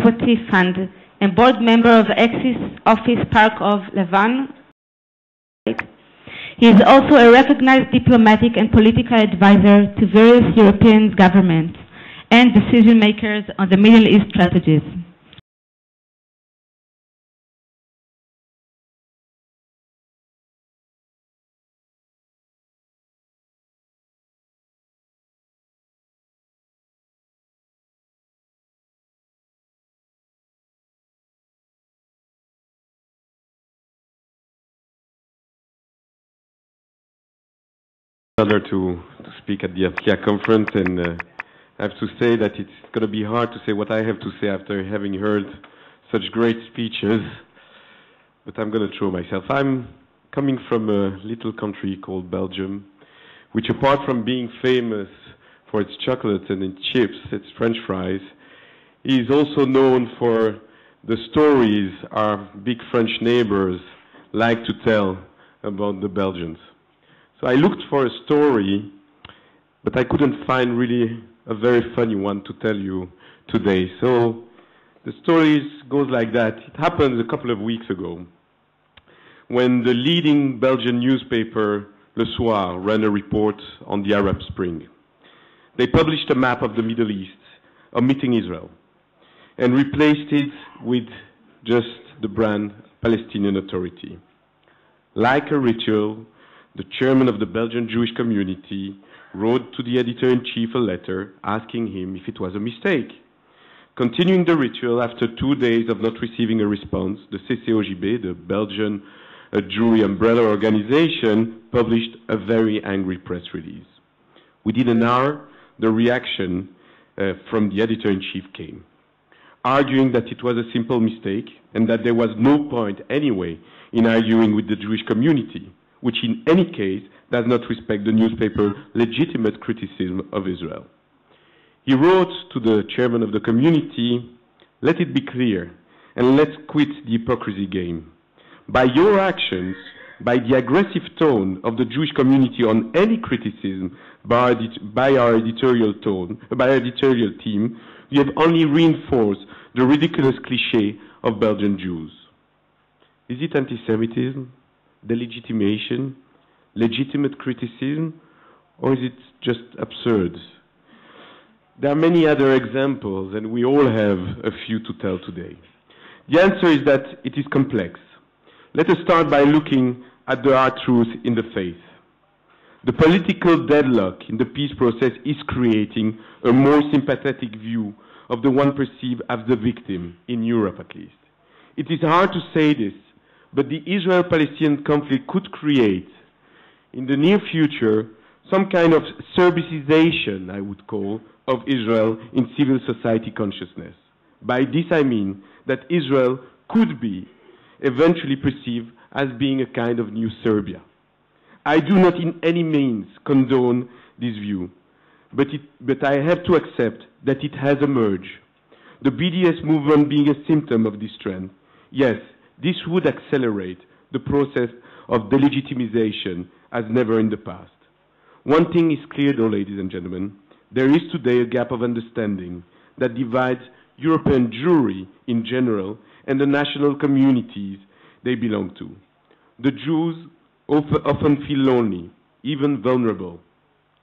Equity Fund and board member of Axis Office Park of Levan. He is also a recognized diplomatic and political advisor to various European governments and decision makers on the Middle East strategies. Honor to speak at the Herzliya conference, and I have to say that it's going to be hard to say what I have to say after having heard such great speeches, but I'm going to throw myself. I'm coming from a little country called Belgium, which apart from being famous for its chocolates and its chips, its French fries, is also known for the stories our big French neighbors like to tell about the Belgians. So I looked for a story, but I couldn't find really a very funny one to tell you today. So the story goes like that. It happened a couple of weeks ago when the leading Belgian newspaper, Le Soir, ran a report on the Arab Spring. They published a map of the Middle East, omitting Israel, and replaced it with just the brand Palestinian Authority. Like a ritual, the chairman of the Belgian Jewish community wrote to the editor-in-chief a letter asking him if it was a mistake. Continuing the ritual, after 2 days of not receiving a response, the CCOJB, the Belgian Jewry umbrella organization, published a very angry press release. Within an hour, the reaction from the editor-in-chief came, arguing that it was a simple mistake and that there was no point anyway in arguing with the Jewish community, which in any case does not respect the newspaper's legitimate criticism of Israel. He wrote to the chairman of the community, "Let it be clear, and let's quit the hypocrisy game. By your actions, by the aggressive tone of the Jewish community on any criticism by our editorial team, you have only reinforced the ridiculous cliché of Belgian Jews." Is it anti-Semitism? Delegitimation, legitimate criticism, or is it just absurd? There are many other examples, and we all have a few to tell today. The answer is that it is complex. Let us start by looking at the hard truth in the faith. The political deadlock in the peace process is creating a more sympathetic view of the one perceived as the victim, in Europe at least. It is hard to say this, but the Israel-Palestinian conflict could create, in the near future, some kind of Serbicization, I would call, of Israel in civil society consciousness. By this I mean that Israel could be eventually perceived as being a kind of new Serbia. I do not in any means condone this view, but I have to accept that it has emerged. The BDS movement being a symptom of this trend. Yes, this would accelerate the process of delegitimization as never in the past. One thing is clear though, ladies and gentlemen, there is today a gap of understanding that divides European Jewry in general and the national communities they belong to. The Jews often feel lonely, even vulnerable,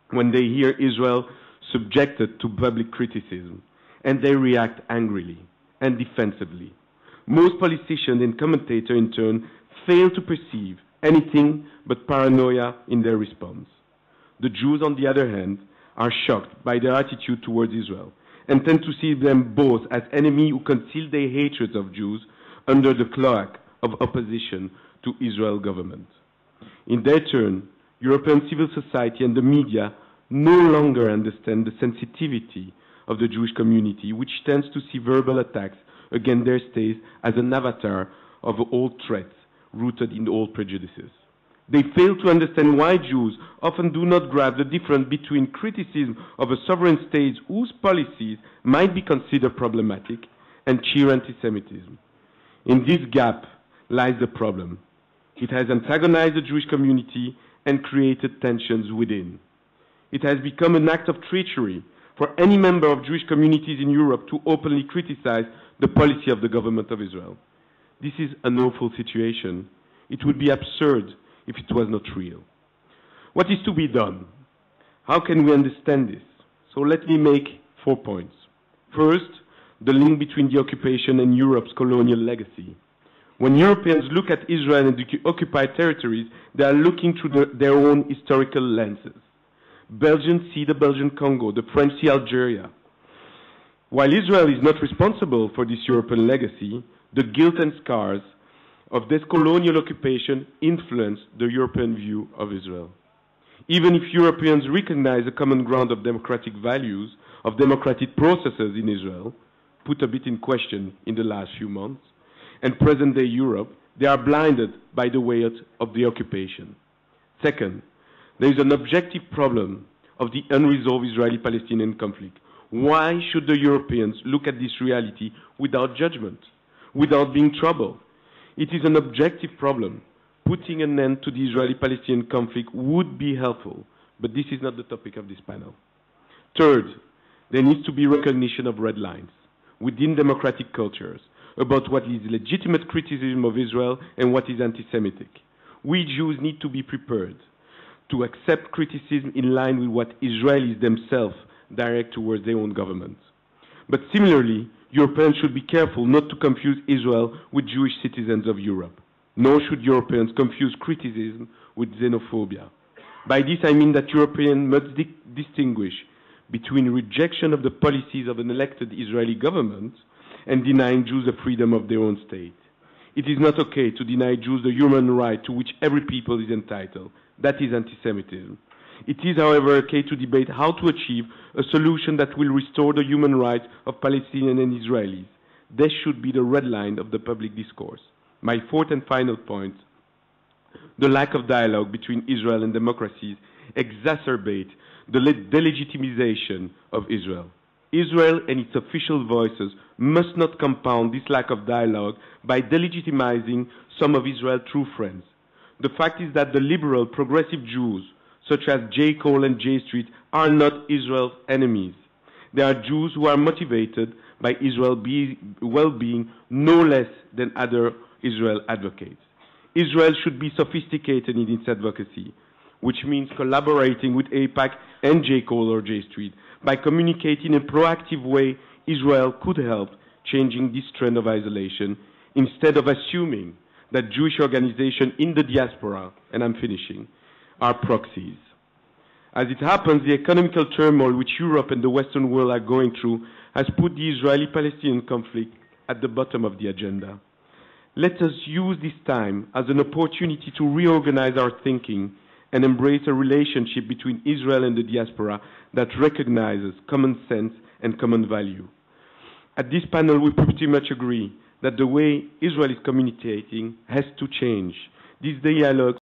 when they hear Israel subjected to public criticism, and they react angrily and defensively. Most politicians and commentators, in turn, fail to perceive anything but paranoia in their response. The Jews, on the other hand, are shocked by their attitude towards Israel and tend to see them both as enemies who conceal their hatred of Jews under the cloak of opposition to Israel government. In their turn, European civil society and the media no longer understand the sensitivity of the Jewish community, which tends to see verbal attacks against their state as an avatar of old threats rooted in old prejudices. They fail to understand why Jews often do not grasp the difference between criticism of a sovereign state whose policies might be considered problematic and sheer anti-Semitism. In this gap lies the problem. It has antagonized the Jewish community and created tensions within. It has become an act of treachery for any member of Jewish communities in Europe to openly criticize the policy of the government of Israel. This is an awful situation. It would be absurd if it was not real. What is to be done? How can we understand this? So let me make 4 points. First, the link between the occupation and Europe's colonial legacy. When Europeans look at Israel and the occupied territories, they are looking through their own historical lenses. Belgians see the Belgian Congo, the French see Algeria. While Israel is not responsible for this European legacy, the guilt and scars of this colonial occupation influence the European view of Israel. Even if Europeans recognize a common ground of democratic values, of democratic processes in Israel, put a bit in question in the last few months, and present-day Europe, they are blinded by the weight of the occupation. Second, there is an objective problem of the unresolved Israeli-Palestinian conflict. Why should the Europeans look at this reality without judgment, without being troubled? It is an objective problem. Putting an end to the Israeli-Palestinian conflict would be helpful, but this is not the topic of this panel. Third, there needs to be recognition of red lines within democratic cultures about what is legitimate criticism of Israel and what is anti-Semitic. We Jews need to be prepared to accept criticism in line with what Israelis themselves direct towards their own government. But similarly, Europeans should be careful not to confuse Israel with Jewish citizens of Europe. Nor should Europeans confuse criticism with xenophobia. By this I mean that Europeans must distinguish between rejection of the policies of an elected Israeli government and denying Jews the freedom of their own state. It is not okay to deny Jews the human right to which every people is entitled. That is anti-Semitism. It is, however, okay to debate how to achieve a solution that will restore the human rights of Palestinians and Israelis. This should be the red line of the public discourse. My fourth and final point, the lack of dialogue between Israel and democracies exacerbate the delegitimization of Israel. Israel and its official voices must not compound this lack of dialogue by delegitimizing some of Israel's true friends. The fact is that the liberal, progressive Jews, such as J. Cole and J. Street, are not Israel's enemies. They are Jews who are motivated by Israel's well-being no less than other Israel advocates. Israel should be sophisticated in its advocacy, which means collaborating with AIPAC and J. Cole or J. Street. By communicating in a proactive way, Israel could help changing this trend of isolation instead of assuming that Jewish organizations in the diaspora, and I'm finishing, are proxies. As it happens, the economical turmoil which Europe and the Western world are going through has put the Israeli-Palestinian conflict at the bottom of the agenda. Let us use this time as an opportunity to reorganize our thinking and embrace a relationship between Israel and the diaspora that recognizes common sense and common value. At this panel, we pretty much agree that the way Israel is communicating has to change. This dialogue